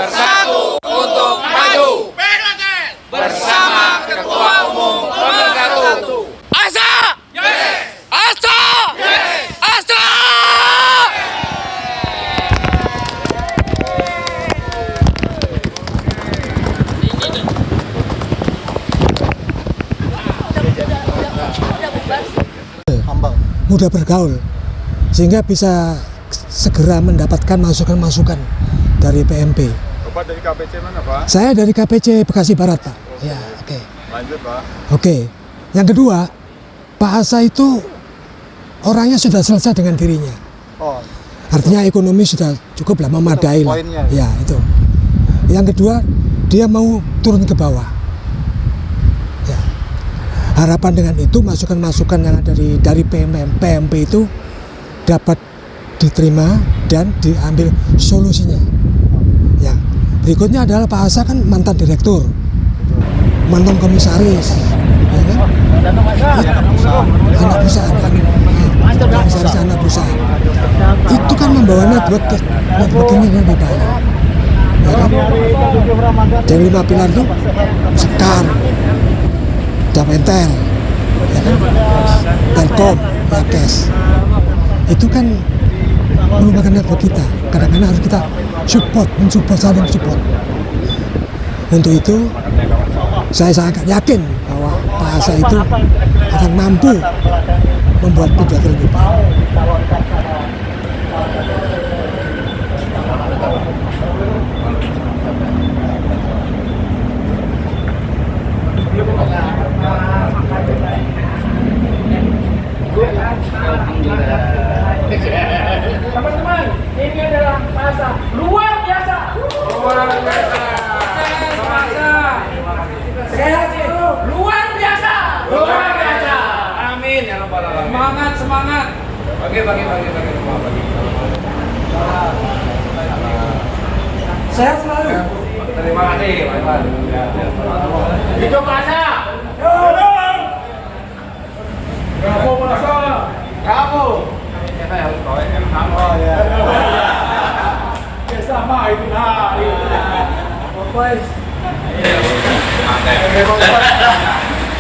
Bersatu untuk maju. Bersama Ketua Umum Pemersatu. Asa! Yes! Asa! Yes! Asa! Mudah bergaul sehingga bisa segera mendapatkan masukan-masukan dari PMP. Bapak dari KPC mana, Pak? Saya dari KPC Bekasi Barat, Pak. Ya, oke. Lanjut, Pak. Oke. Yang kedua, Pak Asa itu orangnya sudah selesai dengan dirinya. Oh, Artinya ekonomi sudah cukup lah, memadai lah. poinnya. Ya, itu. Yang kedua, dia mau turun ke bawah. Ya. Harapan dengan itu masukan-masukan yang dari PMP itu dapat diterima dan diambil solusinya. Ya. Berikutnya adalah Pak Asa kan mantan direktur, mantan komisaris, ya kan? Anak perusahaan kan, komisaris anak perusahaan. Itu kan membawa networking yang lebih banyak. Ya kan? Dan 5 pilar itu Sekar, Dapentel, ya kan? Telkom, Yakes. Itu kan merupakan network kita. Kadang-kadang harus kita mensupport, saling support. Untuk itu, saya sangat yakin bahwa Pak Asa itu akan mampu membuat pidato lebih baik. Teman-teman, ini adalah Pak Asa luar biasa. Luar biasa. Sekali lagi, luar biasa. Luar biasa. Amin ya rabbal alamin. Semangat, semangat. Bagi. Sehat selalu. Terima kasih, Pak Iwan. Hidup Pak Asa. Bravo Pak Asa. Bravo. Kita harus bawa yang sama. Oh, ya. Ya sama itu nah.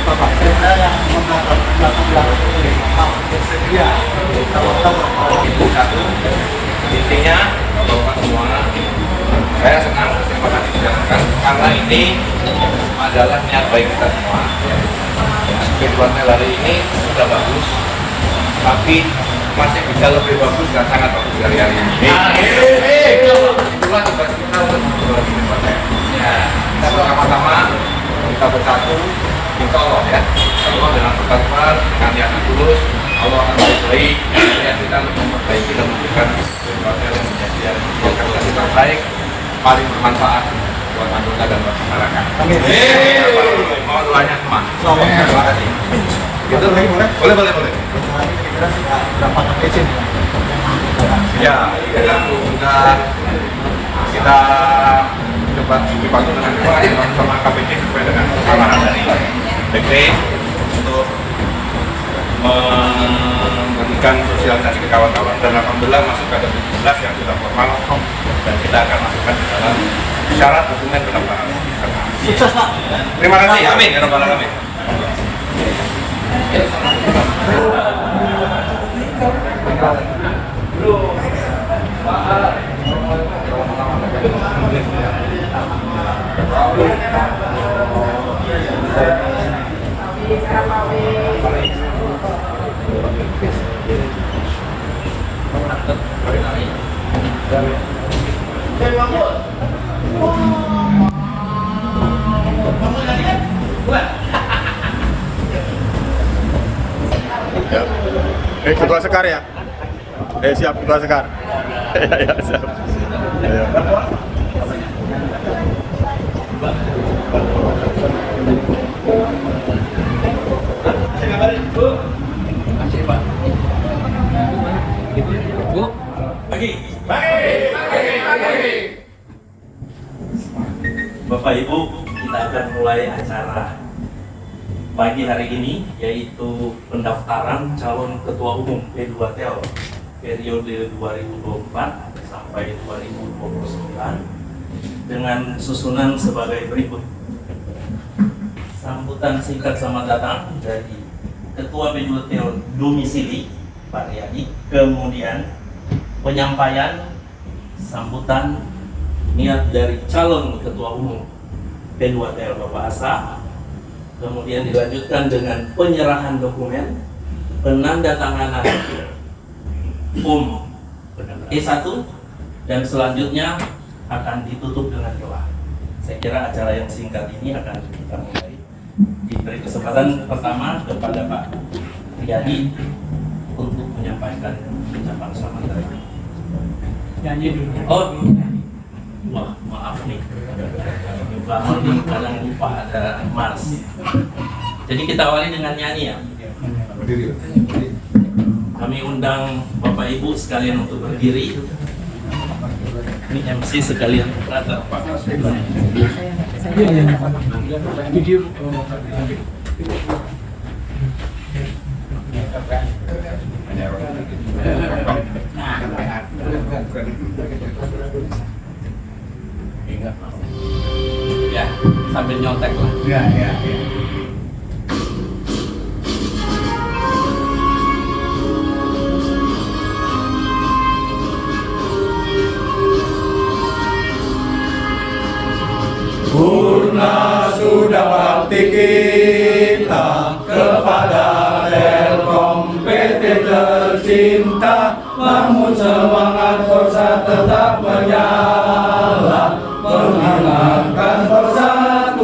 Bapak. Intinya Bapak semua, saya senang, terima kasih dijalankan karena ini adalah niat baik kita semua. Spiritual hari ini sudah bagus, tapi masih bisa lebih bagus dan sangat bagus dari hari ini. Itulah tugas kita untuk memperbaiki tempatnya. Kita bersama-sama, kita bersatu, insya Allah ya. Allah dengan persatuan, dengan niat yang tulus, Allah akan baik-baik. Niat kita untuk memperbaiki dan memberikan sesuatu yang menjadi yang terbaik, paling bermanfaat buat anggota dan buat masyarakat. Amin. Mohon doanya semua. Terima kasih. Gitu, boleh. Berapa KPC? Ya, sudah kita coba dibantu dengan sama KPC sesuai dengan arahan dari DP untuk memberikan sosialisasi ke kawan-kawan dan alhamdulillah masuk ke 17 yang sudah formal dan kita akan masukkan ke dalam syarat dokumen pendaftaran. Sukses Pak. Terima kasih, amin ya rabbal alamin. Ketua Sekar ya? Siap, Ketua Sekar. Ya, siap. Ayo. Bapak Ibu, kita akan mulai acara pagi hari ini, yaitu pendaftaran calon ketua umum P2TEL periode 2024 sampai 2029. dengan susunan sebagai berikut. Sambutan singkat selamat datang dari Ketua PJUT Domisili Pak Riyadi, kemudian penyampaian sambutan niat dari calon Ketua Umum P2TL Bapak Asa, kemudian dilanjutkan dengan penyerahan dokumen, penandatanganan form E1, dan selanjutnya akan ditutup dengan doa. Saya kira acara yang singkat ini akan kita mulai. Diberi kesempatan pertama kepada Pak Riyadi untuk menyampaikan ucapan selamat datang. Nyanyi dulu. Oh, wah, maaf nih. Bangun nih, kadang lupa ada Mas. Jadi kita awali dengan nyanyi ya. Kami undang Bapak Ibu sekalian untuk berdiri. Ini MC sekalian rata Pak. Video. Ya, sambil nyontek lah. Ya. Purna sudah bakti kita kepada Telkom PT tercinta, namun semangat Korsa tetap menyala, mengingatkan persatuan.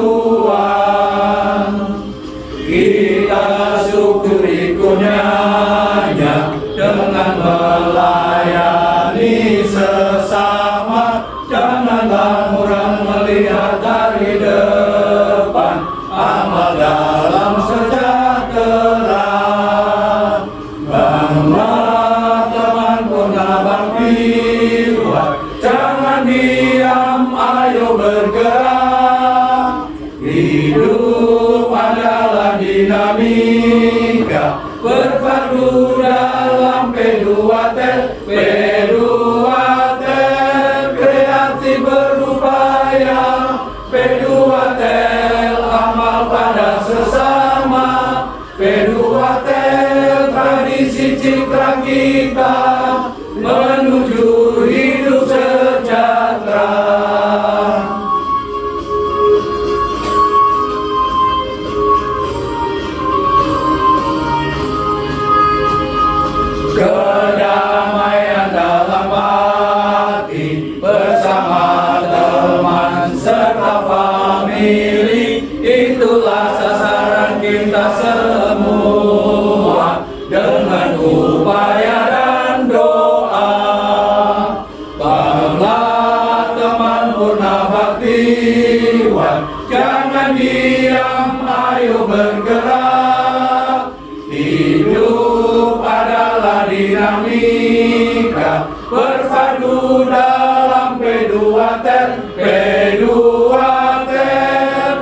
Kita syukuri kurnianya dengan melayani sesama, janganlah murah melihat dari depan, amal dalam sejahtera. Banglah teman purna bakti, jangan diam, ayo bergerak. Hidup adalah dinamika, berpadu dalam P2T. P2T kreatif berupaya, P2T amal pada sesama, P2T tradisi citra kita menuju hidup sejahtera. Kedamaian dalam hati bersama teman serta famili, itulah sasaran kita semua dengan upaya dan doa. Banglah teman purna baktiwan, jangan diam, ayo bergerak. Hidup adalah dinamika, bersatu dalam P2T. P2T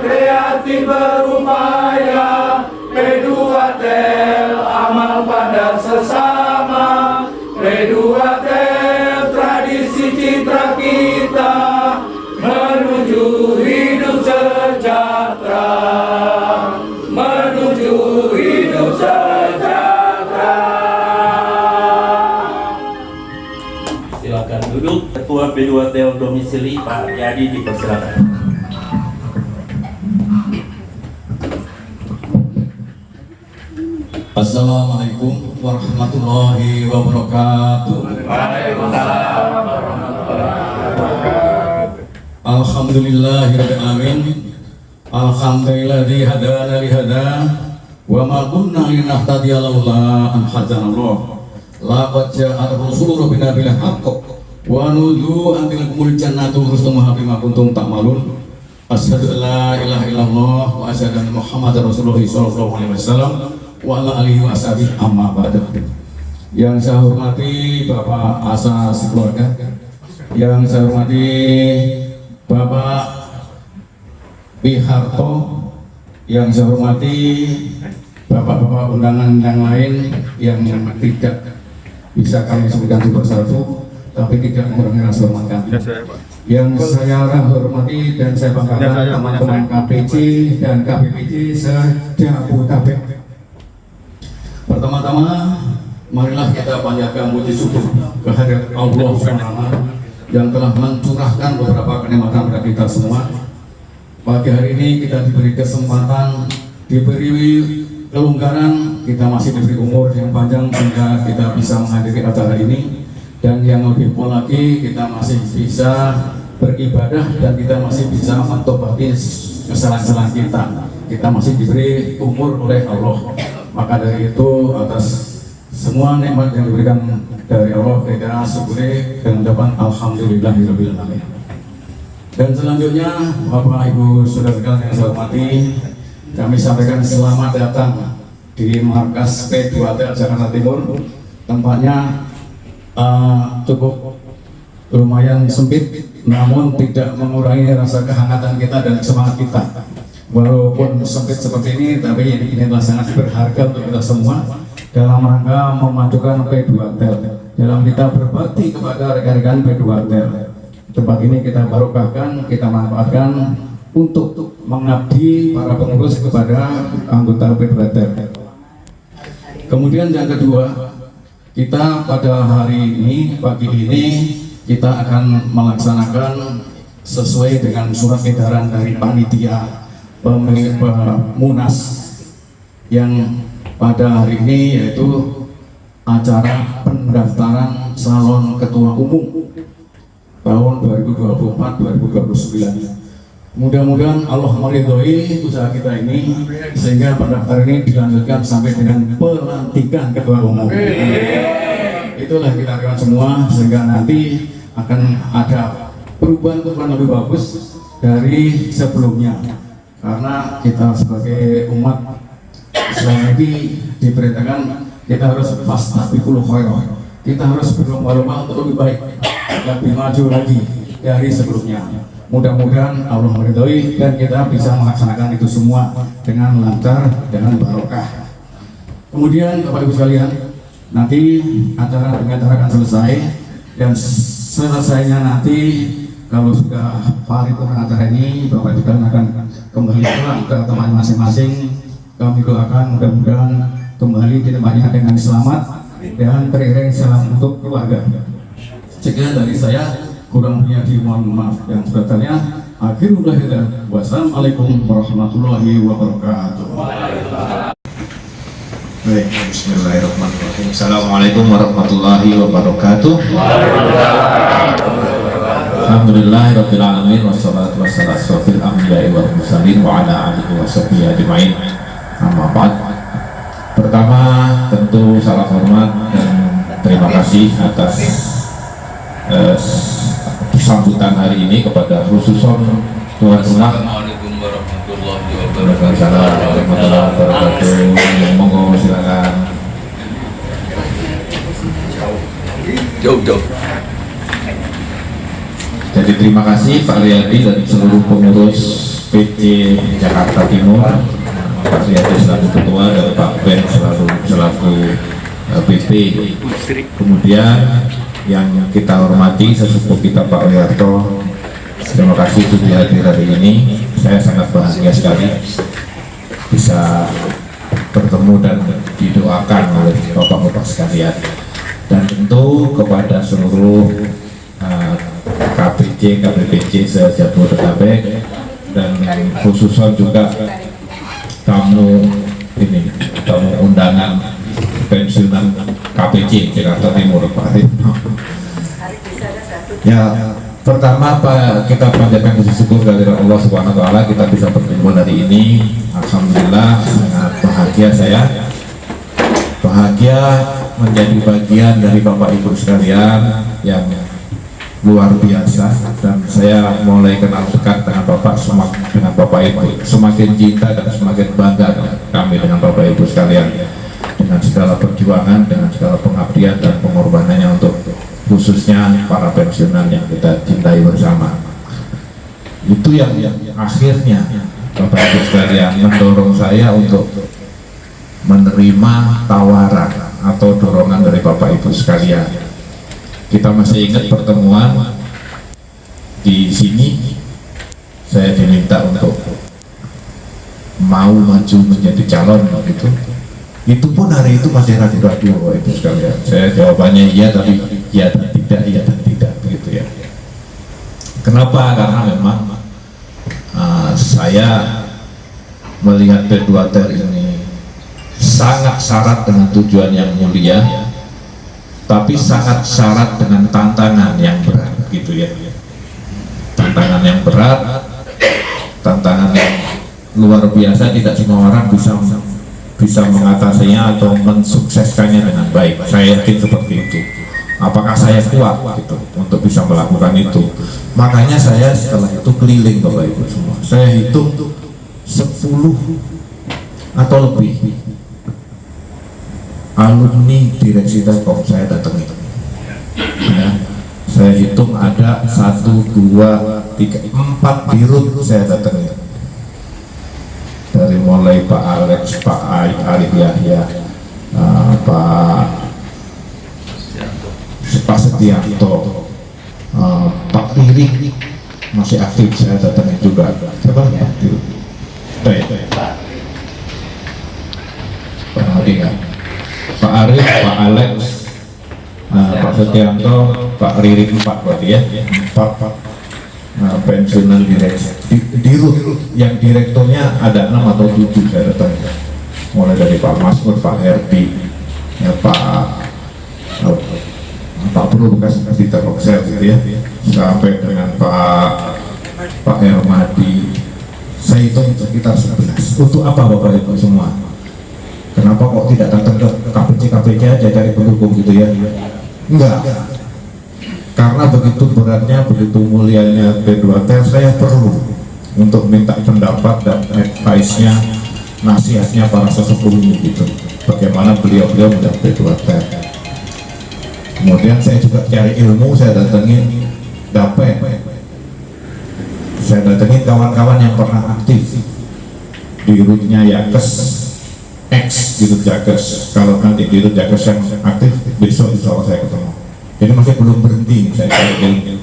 kreatif berupaya, P2T amal pada sesama, P2T tradisi citra kita menuju hidup sejahtera, menuju hidup sejahtera. Silakan duduk. Ketua P2TL Domisili Pak Riyadi dipersilakan. Assalamualaikum warahmatullahi wabarakatuh. Waalaikumsalam. Alhamdulillahirabbil alamin. Alhamdulilladzi hadana li hada wa ma kunna linahtadiya laula an hadanallah. Laqad ja'at rusulu rabbina bil haqq wa nudu an tilkumul jannatu rusumuha bima kuntum ta'malun. Asyhadu an la ilaha illallah wa asyhadu anna Muhammadar Rasulullah sallallahu alaihi wasallam wa ala alihi wa sahbihi amma ba'du. Yang saya hormati Bapak Asa sekeluarga, yang saya hormati Bapak Biharto, yang saya hormati Bapak-bapak undangan yang lain yang tidak bisa kami sebutkan satu persatu, tapi tidak mengurangi rasa hormat kami. Yang saya hormati dan saya banggakan teman-teman KPC dan KBPC se-Jabodetabek. Pertama-tama, marilah kita panjatkan puji syukur kehadirat Allah SWT yang telah mencurahkan beberapa kenikmatan pada kita semua. Pagi hari ini kita diberi kesempatan, diberi kelonggaran, kita masih diberi umur yang panjang sehingga kita bisa menghadiri acara ini. Dan yang lebih pun lagi, kita masih bisa beribadah dan kita masih bisa mentobati kesalahan-kesalahan kita. Kita masih diberi umur oleh Allah. Maka dari itu, atas semua nikmat yang diberikan dari Allah, kita syukuri dengan ucapan alhamdulillahirabbil alamin. Dan selanjutnya, Bapak Ibu Saudara sekalian yang saya hormati, kami sampaikan selamat datang di markas P2T Jakarta Timur. Tempatnya cukup lumayan sempit, namun tidak mengurangi rasa kehangatan kita dan semangat kita. Walaupun sempit seperti ini, tapi ini adalah sangat berharga untuk kita semua dalam rangka memajukan P2T, dalam kita berbakti kepada rekan-rekan P2T. Tempat ini kita barokahkan, kita manfaatkan untuk mengabdi para pengurus kepada anggota P2T. Kemudian yang kedua, kita pada hari ini, pagi ini, kita akan melaksanakan sesuai dengan surat edaran dari panitia Munas yang pada hari ini, yaitu acara pendaftaran calon ketua umum tahun 2024-2029. Mudah-mudahan Allah meridhoi usaha kita ini sehingga pendaftaran ini dilanjutkan sampai dengan pelantikan ketua umum. Itulah kita harapkan semua sehingga nanti akan ada perubahan lebih bagus dari sebelumnya. Karena kita sebagai umat Islam ini diperintahkan kita harus fastabiqul khairat. Kita harus berlomba-lomba untuk lebih baik, lebih maju lagi dari sebelumnya. Mudah-mudahan Allah meridhoi dan kita bisa melaksanakan itu semua dengan lancar, dengan barokah. Kemudian Bapak Ibu sekalian, nanti acara akan selesai dan selesainya nanti kalau sudah paripurna acara ini, Bapak Ibu sekalian akan kembali pulang ke tempat masing-masing. Kami doakan mudah-mudahan kembali di tempatnya dengan selamat dan teriring salam untuk keluarga. Sekian dari saya. Kurang punya mohon maaf yang sebetulnya. Akhirullah, wassalamualaikum warahmatullahi wabarakatuh. Baik, bismillahirrahmanirrahim. Assalamualaikum warahmatullahi wabarakatuh. Alhamdulillahirabbil alamin wassalatu wassalamu ala asyrofil anbiya'i wal mursalin wa ala alihi washabbihi ajmain. Amma ba'd. Pertama, tentu salam hormat dan terima kasih atas sambutan hari ini kepada khususon tuan rumah. Assalamualaikum warahmatullahi wabarakatuh. Monggo silakan. Jauh. Jadi terima kasih Pak Riyadi dan seluruh pengurus PC Jakarta Timur, Pak Riyadi selaku ketua dan Pak Ben selaku PP. Kemudian yang kita hormati sesepuh kita Pak Wiharto, terima kasih sudah hadir hari ini. Saya sangat bahagia sekali bisa bertemu dan didoakan oleh bapak-bapak sekalian, dan tentu kepada seluruh KPC, KBPC se-Jabodetabek, dan khususnya juga tamu undangan pensiunan KPC Jakarta Timur, Pak Ridho. Ya, pertama Pak, kita panjatkan puji syukur kehadirat Allah Subhanahu wa taala kita bisa berkumpul hari ini. Alhamdulillah, sangat bahagia saya. Bahagia menjadi bagian dari Bapak Ibu sekalian yang luar biasa, dan saya mulai kenal dekat dengan Bapak dengan Bapak Ibu, semakin cinta dan semakin bangga kami dengan Bapak Ibu sekalian, dengan segala perjuangan, dengan segala pengabdian dan pengorbanannya untuk khususnya para pensiunan yang kita cintai bersama. Itu yang akhirnya Bapak Ibu sekalian mendorong saya untuk menerima tawaran atau dorongan dari Bapak Ibu sekalian. Kita masih ingat pertemuan di sini saya diminta untuk mau maju menjadi calon gitu. Itu pun hari itu masih ragu-ragu Bapak Ibu sekalian. Saya jawabannya iya tapi iya dan tidak, iya dan tidak begitu ya. Kenapa? Karena memang saya melihat P2T ini sangat syarat dengan tujuan yang mulia, tapi sangat syarat dengan tantangan yang berat gitu ya. Tantangan yang berat, tantangan yang luar biasa, tidak semua orang bisa mengatasinya atau mensukseskannya dengan baik. Saya yakin seperti itu. Apakah saya kuat gitu untuk bisa melakukan itu? Makanya saya setelah itu keliling Bapak Ibu semua. Saya hitung 10 atau lebih alumni direksi Telkom saya datangi. Ya, saya hitung ada 1, 2, 3, 4 dirut saya datangi. Dari mulai Pak Alex, Pak Arif Yahya, Pak Setianto, Pak Riri masih aktif saya datangi juga. Siapa ya? Pak Hadiah, Pak Arif, Pak Alex, Pak Setianto, Pak Riri, 4 berarti ya, 4 pensiunan direksi dirut yang direkturnya ada 6 atau 7 saya datang, mulai dari Pak Masmur, Pak Herdi, ya, Pak Bro bekas di Telkomsel gitu ya, sampai dengan Pak Hermadi. Saya hitung sekitar 11. Untuk apa Bapak Ibu semua? Kenapa kok tidak datang ke KPC aja cari pendukung gitu ya? Enggak. Karena begitu beratnya, begitu mulianya P2T, saya perlu untuk minta pendapat dan advice-nya, nasihatnya para sesepuh ini gitu. Bagaimana beliau-beliau mendapat P2T. Kemudian saya juga cari ilmu, saya datengin DAPE. Saya datengin kawan-kawan yang pernah aktif di rutnya Yakes, X di rut Jakes. Kalau nanti di rut Jakes yang aktif, besok insya Allah saya ketemu. Jadi masih belum berhenti saya cari ilmu.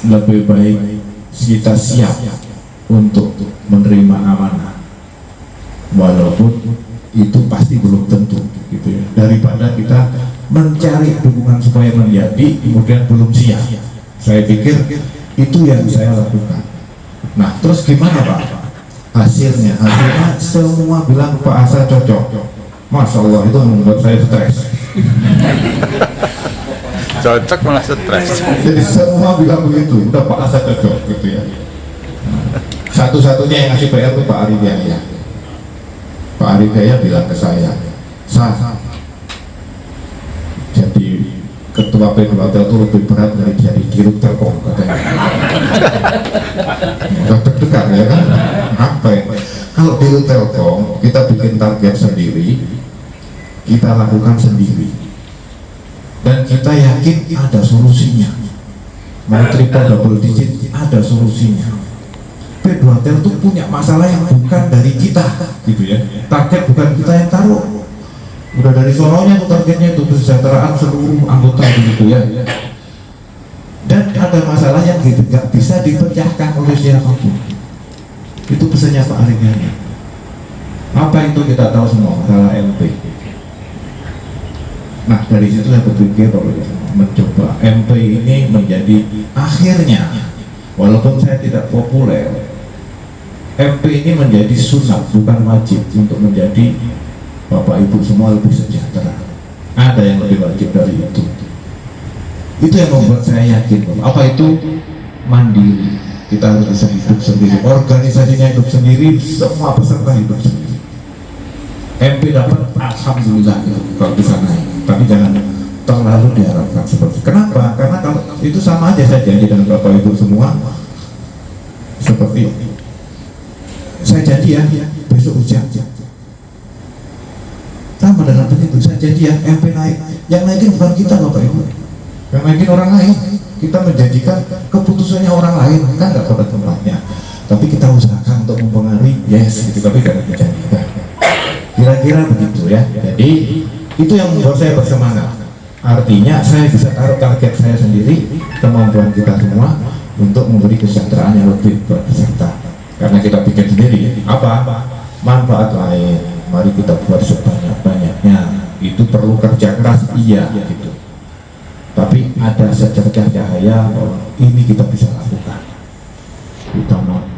Lebih baik kita siap untuk menerima amanah, walaupun itu pasti belum tentu gitu ya, daripada kita mencari dukungan supaya menjadi kemudian belum siap. Saya pikir itu yang saya lakukan. Nah terus gimana Pak? Hasilnya semua bilang Pak Asa cocok. Masya Allah, itu membuat saya stres. Cocok malah stres. Jadi semua bilang begitu, udah Pak Asa cocok gitu ya. Satu-satunya yang ngasih PR itu Pak Arif Yahya. Pak Arif Yahya bilang ke saya, jadi ketua P2T itu lebih berat dari jadi dirut Telkom katanya. Udah deg-degan ya kan? Apa ya? Kalau dirut Telkom kita bikin target sendiri, kita lakukan sendiri, dan kita yakin ada solusinya. Mau triple double digit ada solusinya. P2T itu punya masalah yang bukan dari kita gitu ya. Target bukan kita yang taruh. Udah dari sononya tuh targetnya itu kesejahteraan seluruh anggota begitu ya. Dan ada masalah yang nggak bisa dipecahkan oleh siapapun. Itu pesannya Pak Arif Yahya. Apa itu kita tahu semua, masalah MP. Nah dari situ saya berpikir kalau mencoba MP ini menjadi akhirnya, walaupun saya tidak populer, MP ini menjadi sunat bukan wajib untuk menjadi Bapak Ibu semua lebih sejahtera. Ada yang lebih wajib dari itu. Itu yang membuat saya yakin. Apa itu? Mandiri. Kita harus bisa hidup sendiri. Organisasinya hidup sendiri, semua peserta hidup sendiri. MP dapat, alhamdulillah ya, kalau bisa naik. Tapi jangan terlalu diharapkan seperti. Kenapa? Karena kalau itu sama aja saya janji dengan Bapak Ibu semua seperti ini. Saya janji ya, besok hujan. Sama dengan begitu, saya janji ya, MP naik. Yang naikin bukan kita Bapak Ibu, yang naikin orang lain. Kita menjanjikan keputusannya orang lain, kan nggak pada tempatnya. Tapi kita usahakan untuk mempengaruhi, yes, gitu. Tapi jangan dijanjikan. Kira-kira begitu ya. Jadi Itu yang membuat saya bersemangat. Artinya saya bisa taruh target saya sendiri, kemampuan kita semua untuk memberi kesejahteraan yang lebih buat peserta. Karena kita pikir sendiri, apa manfaat lain, mari kita buat sebanyak-banyaknya. Itu perlu kerja keras, iya gitu. Tapi ada secercah cahaya bahwa ini kita bisa lakukan.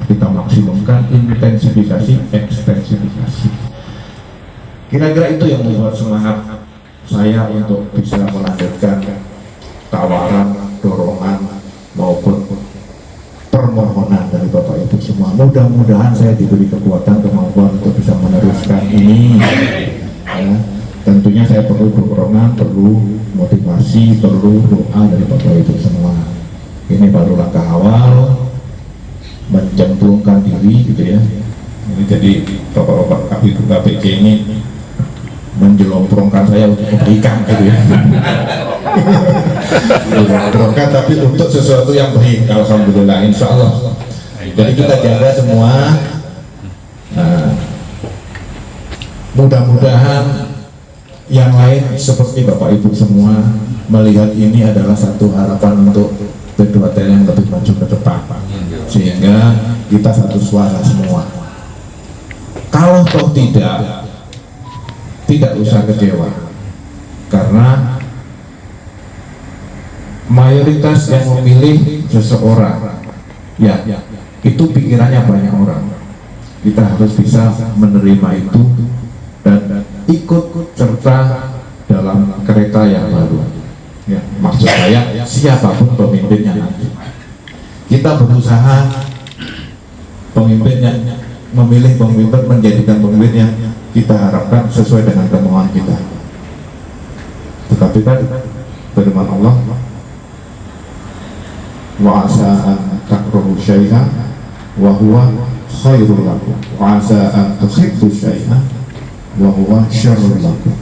Kita maksimumkan intensifikasi, ekstensifikasi. Kira-kira itu yang membuat semangat saya untuk bisa melanjutkan tawaran, dorongan maupun permohonan dari Bapak Ibu semua. Mudah-mudahan saya diberi kekuatan, kemampuan untuk bisa meneruskan ini. Ya, tentunya saya perlu dorongan, perlu motivasi, perlu doa dari Bapak Ibu semua. Ini baru langkah awal, mencemplungkan diri gitu ya. Ini jadi Bapak-bapak Ibu KPJ ini menjelomprongkan saya untuk kebaikan gitu ya. Menjelomprongkan tapi untuk sesuatu yang baik, alhamdulillah, insya Allah. Jadi kita jaga semua. Nah, mudah-mudahan yang lain seperti Bapak Ibu semua melihat ini adalah satu harapan untuk P2T yang lebih maju ke depan, sehingga kita satu suara semua. Kalau toh tidak usah kecewa, karena mayoritas yang memilih seseorang ya itu pikirannya banyak orang. Kita harus bisa menerima itu dan ikut serta dalam kereta yang baru ya. Maksud saya siapapun pemimpinnya nanti, kita berusaha pemimpinnya, memilih pemimpin, menjadikan pemimpin yang kita harapkan sesuai dengan kemauan kita. Tetapi kan firman Allah, wa asa an takrahu syai'an wa huwa khairul lakum wa asa an tuhibbu syai'an wa huwa syarrul lakum.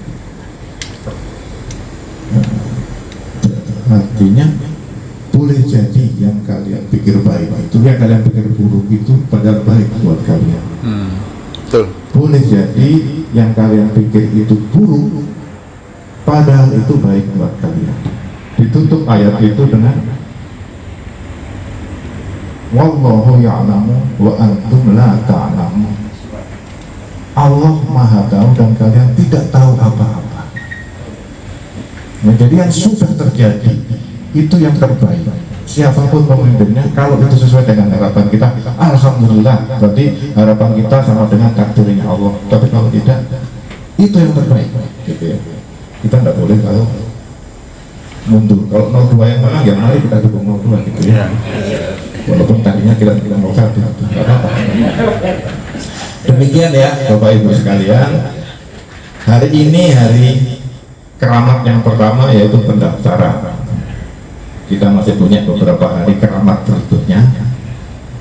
Artinya boleh jadi yang kalian pikir baik itu, yang kalian pikir buruk itu padahal baik buat kalian. Betul. Boleh jadi yang kalian pikir itu buruk padahal itu baik buat kalian. Ditutup ayat itu dengan wallahu ya'lamu wa antum la ta'lamu. Allah Maha tahu dan kalian tidak tahu apa-apa. Nah, jadi yang sudah terjadi itu yang terbaik. Siapapun pemimpinnya, kalau itu sesuai dengan harapan kita, alhamdulillah, berarti harapan kita sama dengan takdirnya Allah. Tapi kalau tidak, itu yang terbaik gitu ya. Kita tidak boleh kalau mundur. Kalau 02 yang menang, ya mari kita dukung 02 gitu ya. Walaupun tadinya kita tidak mau satu, tidak apa-apa. Demikian ya Bapak Ibu sekalian. Hari ini hari keramat yang pertama, yaitu pendaftaran. Kita masih punya beberapa hari keramat berikutnya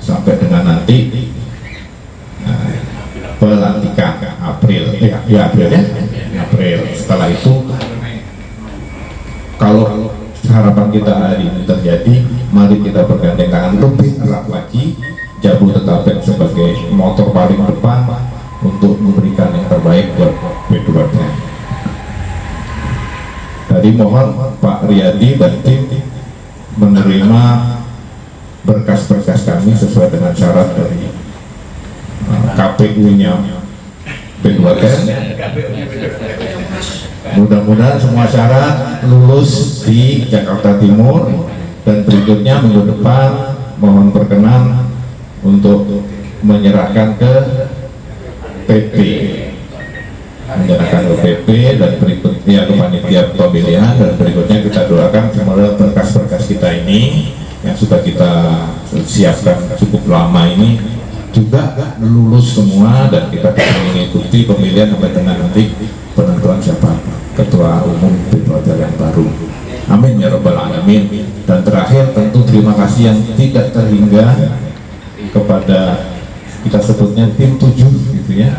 sampai dengan nanti pelantikan April ya April ya, April. Setelah itu kalau harapan kita hari ini terjadi, mari kita bergandeng tangan lebih erat lagi, Jabodetabek sebagai motor paling depan untuk memberikan yang terbaik buat P2T. Tadi mohon Pak Riyadi dan tim menerima berkas-berkas kami sesuai dengan syarat dari KPU-nya P2T. Mudah-mudahan semua syarat lulus di Jakarta Timur, dan berikutnya minggu depan mohon berkenan untuk menyerahkan ke PP, menyerahkan ke PP dan berikutnya ke panitia pemilihan, dan berikutnya kita doakan semoga berkas-berkas kita ini yang sudah kita siapkan cukup lama ini juga lulus semua, dan kita bisa mengikuti pemilihan sampai dengan nanti penentuan siapa ketua umum P2T yang baru. Amin ya rabbal alamin. Dan terakhir tentu terima kasih yang tidak terhingga kepada kita sebutnya tim 7 gitu ya,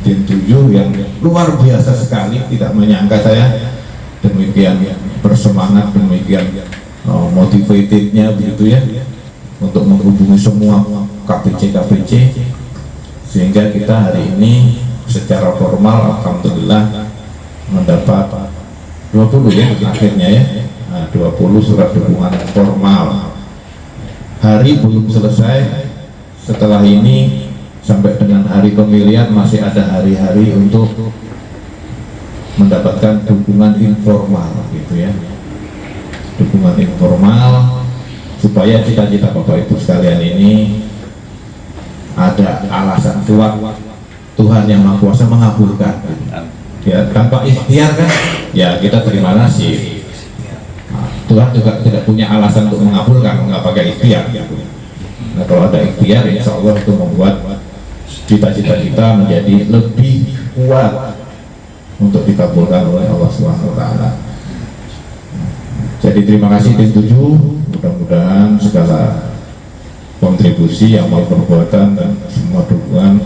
tim 7 yang luar biasa sekali, tidak menyangka saya demikian bersemangat, demikian motivatednya begitu ya, untuk menghubungi semua KPC sehingga kita hari ini secara formal alhamdulillah mendapat 20 ya akhirnya ya. Nah, 20 surat dukungan formal. Hari belum selesai. Setelah ini sampai dengan hari pemilihan masih ada hari-hari untuk mendapatkan dukungan informal gitu ya. Dukungan informal supaya cita-cita Bapak Ibu sekalian ini ada alasan kuat Tuhan yang Maha Kuasa mengabulkan ya, tanpa ikhtiar kan ya kita terima nasib. Nah, Tuhan juga tidak punya alasan untuk mengabulkan, nggak pakai ikhtiar gitu. Nah, kalau ada ikhtiar insya Allah itu membuat cita-cita kita menjadi lebih kuat untuk dikabulkan oleh Allah Subhanahu wa Ta'ala. Jadi terima kasih tim 7, mudah-mudahan segala kontribusi, amal perbuatan dan semua dukungan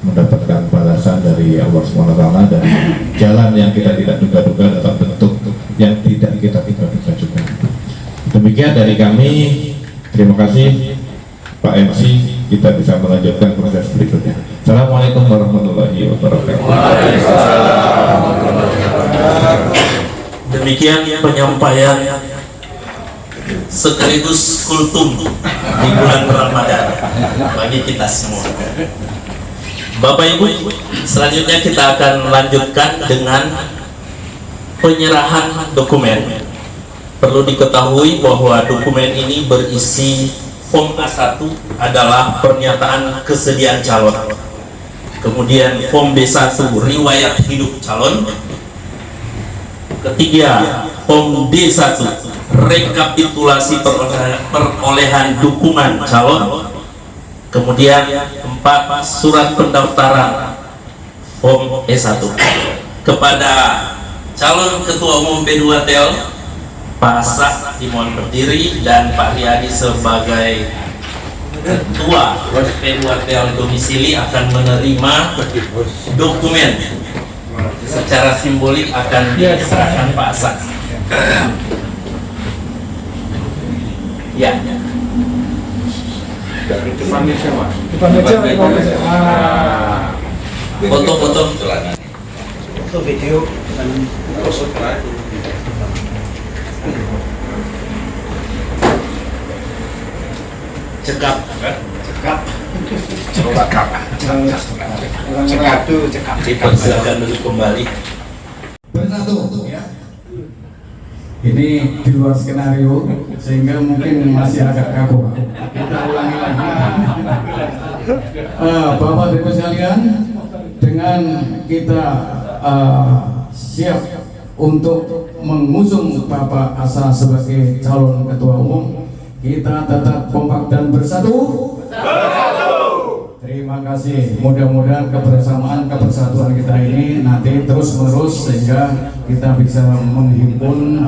mendapatkan balasan dari Allah Subhanahu wa Ta'ala dari jalan yang kita tidak duga-duga dalam bentuk yang tidak kita duga-duga juga. Demikian dari kami, terima kasih Pak MC, kita bisa melanjutkan proses berikutnya. Assalamualaikum warahmatullahi wabarakatuh. Demikian penyampaian sekaligus kultum di bulan Ramadan bagi kita semua. Bapak Ibu, selanjutnya kita akan melanjutkan dengan penyerahan dokumen. Perlu diketahui bahwa dokumen ini berisi form A1 adalah pernyataan kesediaan calon. Kemudian form B1 riwayat hidup calon. Ketiga, form D1 rekapitulasi perolehan dukungan calon. Kemudian 4, surat pendaftaran form E1 kepada calon ketua umum P2TEL Pak Asak dimohon berdiri dan Pak Riyadi sebagai ketua P2TEL domisili akan menerima dokumen secara simbolik akan diserahkan Pak Asak. Ya. Depan meja Mas. Foto-foto. Itu video Cekap. Silakan duduk kembali. Bersatu ya. Ini di luar skenario sehingga mungkin masih agak kaku. Kita ulangi lagi. Bapak Ibu sekalian, dengan kita siap untuk mengusung Bapak Asa sebagai calon ketua umum, kita tetap kompak dan bersatu. Terima kasih. Mudah-mudahan kebersamaan, kebersatuan kita ini nanti terus menerus sehingga kita bisa menghimpun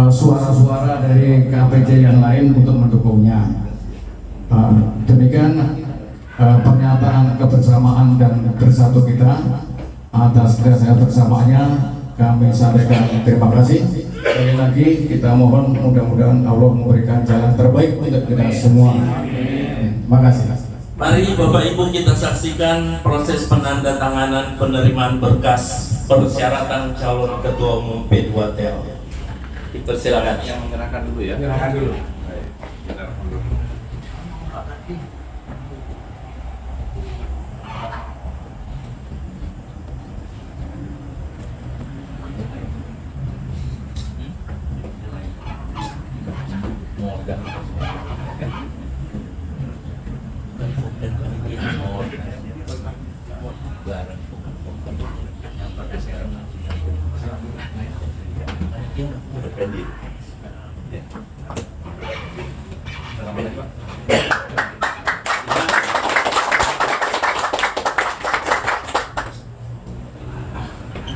suara-suara dari KPJ yang lain untuk mendukungnya. Demikian pernyataan kebersamaan dan bersatu kita. Atas kebersamaannya kami sampaikan terima kasih. Sekali lagi kita mohon mudah-mudahan Allah memberikan jalan terbaik untuk kita semua. Terima kasih. Mari Bapak Ibu kita saksikan proses penandatanganan penerimaan berkas persyaratan calon ketua umum P2TEL. Dipersilakan. Yang menyerahkan dulu ya. Menyerahkan dulu.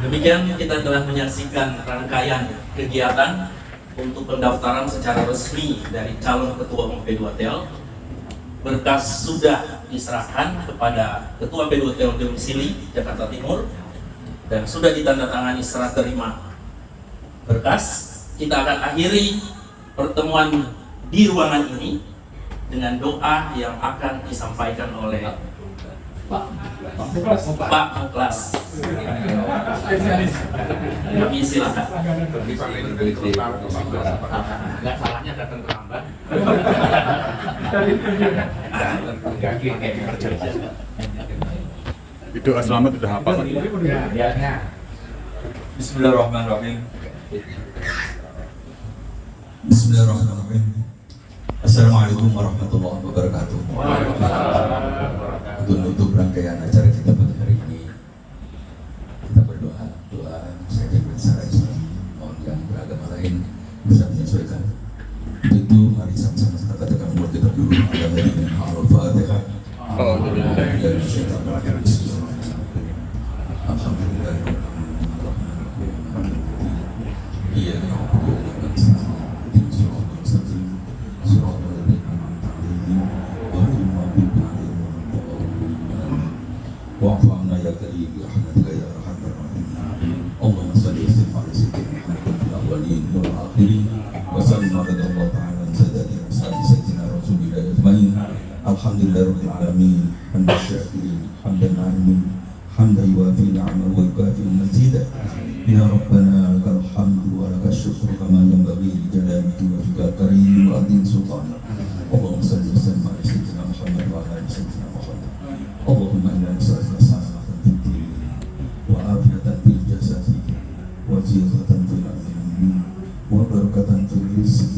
Demikian kita telah menyaksikan rangkaian kegiatan untuk pendaftaran secara resmi dari calon ketua umum P2TEL. Berkas sudah diserahkan kepada ketua P2TEL domisili Jakarta Timur dan sudah ditandatangani serah terima berkas. Kita akan akhiri pertemuan di ruangan ini dengan doa yang akan disampaikan oleh Pak Muklas. Kami silakan. Nggak salahnya datang terlambat. Itu selamat udah apa Pak? Bismillahirrahmanirrahim. Bismillahirrahmanirrahim. Assalamualaikum warahmatullahi wabarakatuh. Untuk menutup rangkaian acara kita pada hari ini, kita berdoa, saja bersara Islam, mohon yang beragama lain bisa menyesuaikan. Untuk itu, mari sama-sama kita katakan buat kita dulu ada dari Al-Fatihah. Alhamdulillah. Iya. وارفعنا يا كريم برحمتك يا ارحم الراحمين اللهم صل وسلم على سيدنا محمد في الاولين والاخرين وسلم رضي الله تعالى عن سادتنا واصحاب سيدنا رسول الله اجمعين الحمد لله رب العالمين حمد الشاكرين حمد العالمين حمدا يوافي نعمه ويكافئ مزيدا يا ربنا لك الحمد ولك الشكر كما ينبغي لجلالك وجهك الكريم وعظيم سلطانك اللهم صل وسلم على سيدنا محمد وعلى ال سيدنا محمد اللهم انا نسالك سلامه في الدين وعافيه في الجسد وزياده في العلم وبركه في الرزق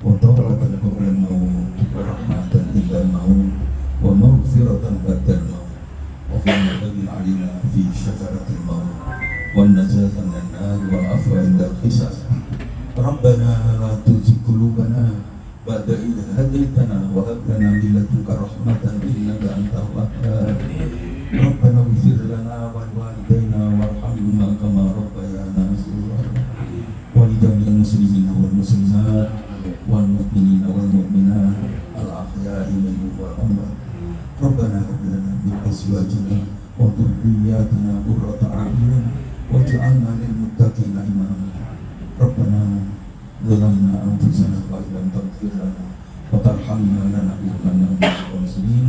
وطهره قبل الموت ورحمه عند الموت ومغفره بعد الموت اللهم بين علينا في شجره الموت والنجاة من النار والعفو عند الحساب ربنا لا تزغ قلوبنا بعد إذ هديتنا وهب لنا من لدنك رحمة إنك أنت الوهاب ربنا اغفر لنا ولوالدينا وارحمهما كما ربيانا صغارا ولجميع المسلمين والمسلمات والمؤمنين والمؤمنات الأحياء منهم والأموات ربنا هب لنا من أزواجنا وذرياتنا قرة أعين واجعلنا للمتقين إماما ربنا ظلمنا أنفسنا وإن لم تغفر لنا وترحمنا لنكونن من الخاسرين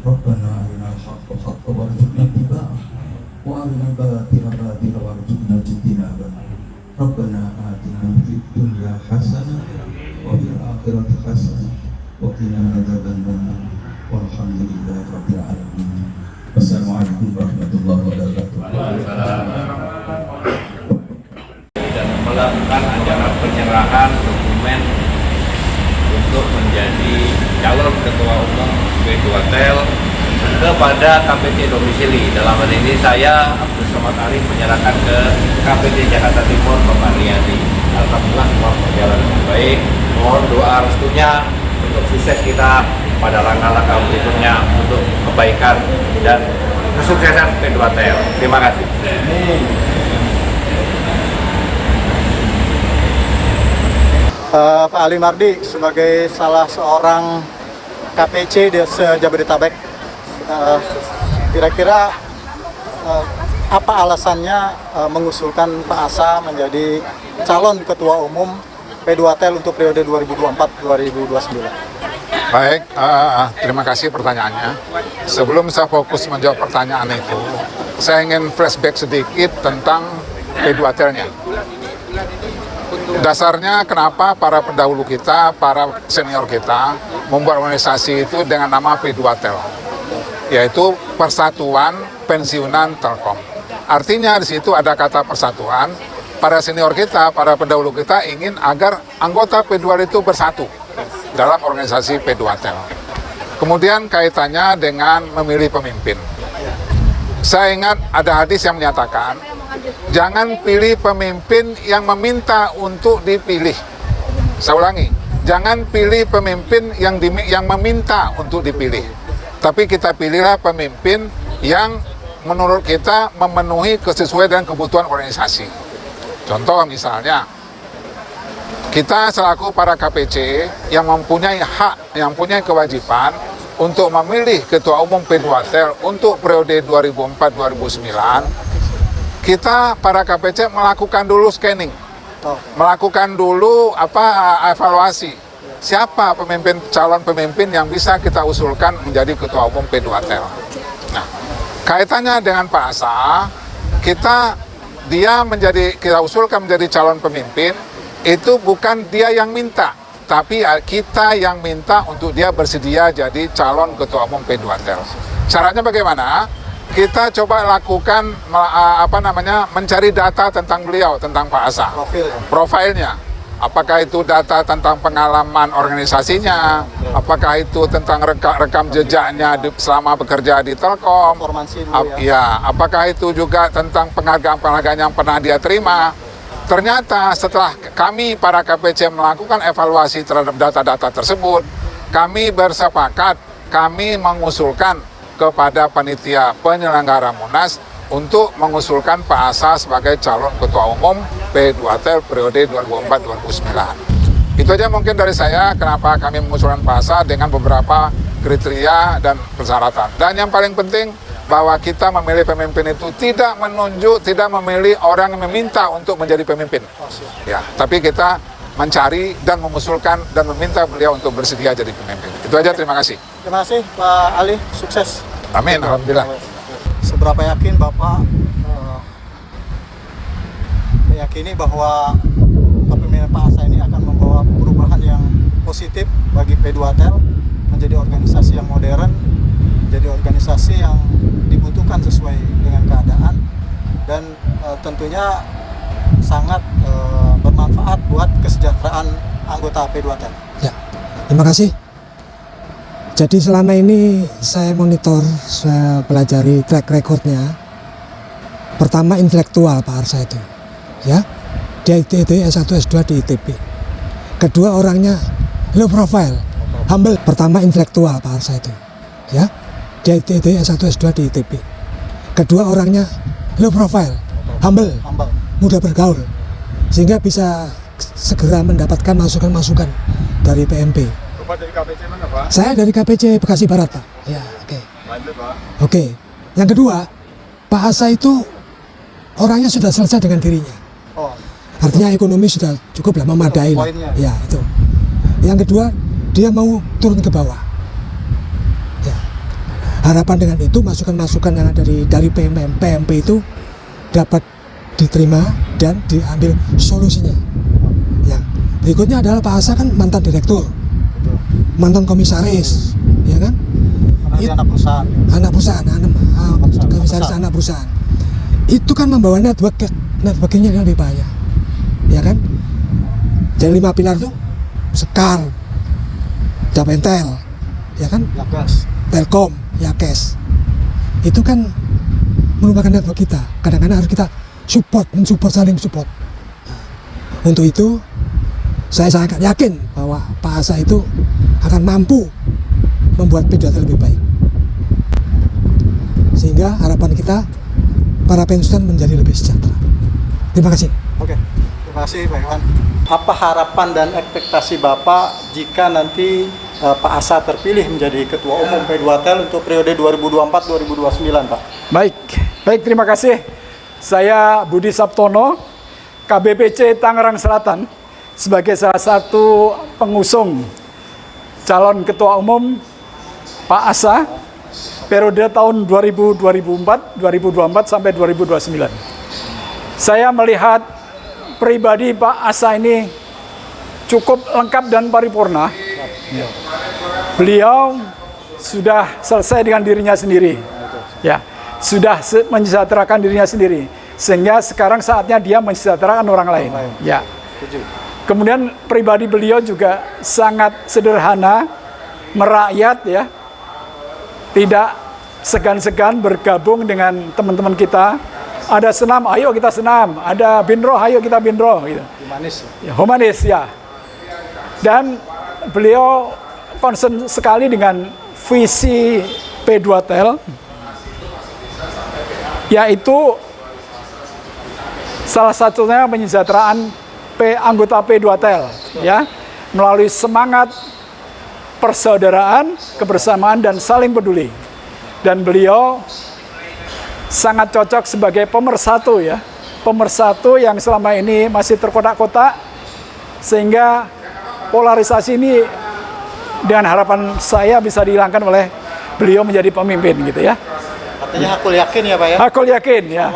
ربنا أرنا الحق حقا وارزقنا اتباعه وأرنا الباطل باطلا وارزقنا اجتنابه ربنا آتنا في الدنيا حسنة وفي الآخرة حسنة وقنا عذاب النار والحمد لله رب العالمين Wassalamualaikum warahmatullahi wabarakatuh. Dan melakukan acara penyerahan dokumen untuk menjadi calon ketua umum P2TEL kepada KPC domisili. Dalam hal ini saya Abdul Somad Arif menyerahkan ke KPC Jakarta Timur Bapak Riyadi. Alhamdulillah semua berjalan dengan baik. Mohon doa restunya untuk sukses kita pada langkah-langkah berikutnya untuk kebaikan dan kesuksesan P2TEL. Terima kasih. Pak Ali Mardi sebagai salah seorang KPC di Jabodetabek, kira-kira apa alasannya mengusulkan Pak Asa menjadi calon ketua umum P2TEL untuk periode 2024-2029? Baik, terima kasih pertanyaannya. Sebelum saya fokus menjawab pertanyaan itu, saya ingin flashback sedikit tentang P2TEL-nya. Dasarnya kenapa para pendahulu kita, para senior kita membuat organisasi itu dengan nama P2TEL, yaitu Persatuan Pensiunan Telkom. Artinya di situ ada kata persatuan. Para senior kita, para pendahulu kita ingin agar anggota P2 itu bersatu dalam organisasi P2TEL. Kemudian kaitannya dengan memilih pemimpin. Saya ingat ada hadis yang menyatakan, jangan pilih pemimpin yang meminta untuk dipilih. Saya ulangi, jangan pilih pemimpin yang meminta untuk dipilih. Tapi kita pilihlah pemimpin yang menurut kita memenuhi sesuai dengan kebutuhan organisasi. Contoh misalnya, kita selaku para KPC yang mempunyai hak, yang mempunyai kewajiban untuk memilih Ketua Umum P2TEL untuk periode 2004-2009, kita para KPC melakukan dulu scanning, melakukan dulu evaluasi. Siapa calon pemimpin yang bisa kita usulkan menjadi Ketua Umum P2TEL. Nah, Kaitannya dengan Pak Asa, kita usulkan menjadi calon pemimpin, itu bukan dia yang minta, tapi kita yang minta untuk dia bersedia jadi calon ketua umum P2Tel. Syaratnya bagaimana? Kita coba lakukan mencari data tentang beliau, tentang Pak Asa. Profilnya. Apakah itu data tentang pengalaman organisasinya, apakah itu tentang rekam jejaknya selama bekerja di Telkom, apakah itu juga tentang penghargaan-penghargaan yang pernah dia terima. Ternyata setelah kami para KPC melakukan evaluasi terhadap data-data tersebut, kami bersepakat, kami mengusulkan kepada panitia penyelenggara Munas untuk mengusulkan Pak Asa sebagai calon ketua umum P2Tel periode 2004-2009. Itu aja mungkin dari saya kenapa kami mengusulkan Pak Asa dengan beberapa kriteria dan persyaratan. Dan yang paling penting bahwa kita memilih pemimpin itu tidak memilih orang yang meminta untuk menjadi pemimpin. Ya, tapi kita mencari dan mengusulkan dan meminta beliau untuk bersedia jadi pemimpin. Itu aja, terima kasih. Terima kasih Pak Ali, sukses. Amin, alhamdulillah. Seberapa yakin Bapak meyakini bahwa kepemimpinan Pak Asa ini akan membawa perubahan yang positif bagi P2Tel menjadi organisasi yang modern, menjadi organisasi yang dibutuhkan sesuai dengan keadaan dan tentunya sangat bermanfaat buat kesejahteraan anggota P2Tel. Ya, terima kasih. Jadi selama ini saya monitor, saya pelajari track recordnya. Pertama intelektual Pak Asa itu, ya, dia ITB S1 S2 di ITB. Kedua orangnya low profile, humble. Pertama intelektual Pak Asa itu, ya, dia ITB S1 S2 di ITB. Kedua orangnya low profile, humble, mudah bergaul, sehingga bisa segera mendapatkan masukan-masukan dari PMP. Bapak dari KPC mana, Pak? Saya dari KPC Bekasi Barat, Pak. Ya, oke. Lanjut, Pak. Oke. Yang kedua, Pak Asa itu orangnya sudah selesai dengan dirinya. Artinya ekonomi sudah cukup lah, memadai lah. Ya, itu. Yang kedua, dia mau turun ke bawah. Ya. Harapan dengan itu masukan-masukan yang ada dari PMP itu dapat diterima dan diambil solusinya. Ya. Berikutnya adalah Pak Asa kan mantan direktur, mantan komisaris, ya kan? Anak perusahaan. Komisaris anak perusahaan. Itu kan membawa networkingnya yang lebih banyak, ya kan? Jadi 5 pilar itu Sekar, Japentel, ya kan? Yakes. Telkom, Yakes. Itu kan merupakan network kita. Kadang-kadang harus kita mensupport, saling support. Untuk itu saya sangat yakin bahwa Pak Asa itu akan mampu membuat P2Tel lebih baik. Sehingga harapan kita para pensiunan menjadi lebih sejahtera. Terima kasih. Oke, terima kasih Pak Iwan. Apa harapan dan ekspektasi Bapak jika nanti Pak Asa terpilih menjadi Ketua Umum P2Tel untuk periode 2024-2029, Pak? Baik, terima kasih. Saya Budi Saptono, KBPC Tangerang Selatan, sebagai salah satu pengusung calon Ketua Umum Pak Asa periode tahun 2024 sampai 2029. Saya melihat pribadi Pak Asa ini cukup lengkap dan paripurna. Beliau sudah selesai dengan dirinya sendiri, ya, sudah mensejahterakan dirinya sendiri, sehingga sekarang saatnya dia mensejahterakan orang lain. Ya. Kemudian pribadi beliau juga sangat sederhana, merakyat, ya, tidak segan-segan bergabung dengan teman-teman kita. Ada senam, ayo kita senam. Ada binroh, ayo kita binroh. Gitu. Humanis. Ya, humanis, ya. Dan beliau concern sekali dengan visi P2Tel, yaitu salah satunya penyejahteraan anggota P2Tel, ya, melalui semangat persaudaraan, kebersamaan, dan saling peduli. Dan beliau sangat cocok sebagai pemersatu, ya, pemersatu yang selama ini masih terkotak-kotak, sehingga polarisasi ini dengan harapan saya bisa dihilangkan oleh beliau menjadi pemimpin, gitu ya. Artinya hakul yakin ya Pak ya? Hakul yakin ya.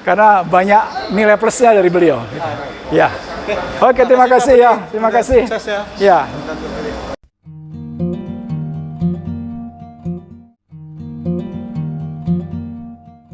Karena banyak nilai plusnya dari beliau. Ya. Oke, terima kasih ya. Terima kasih. Sukses ya. Ya.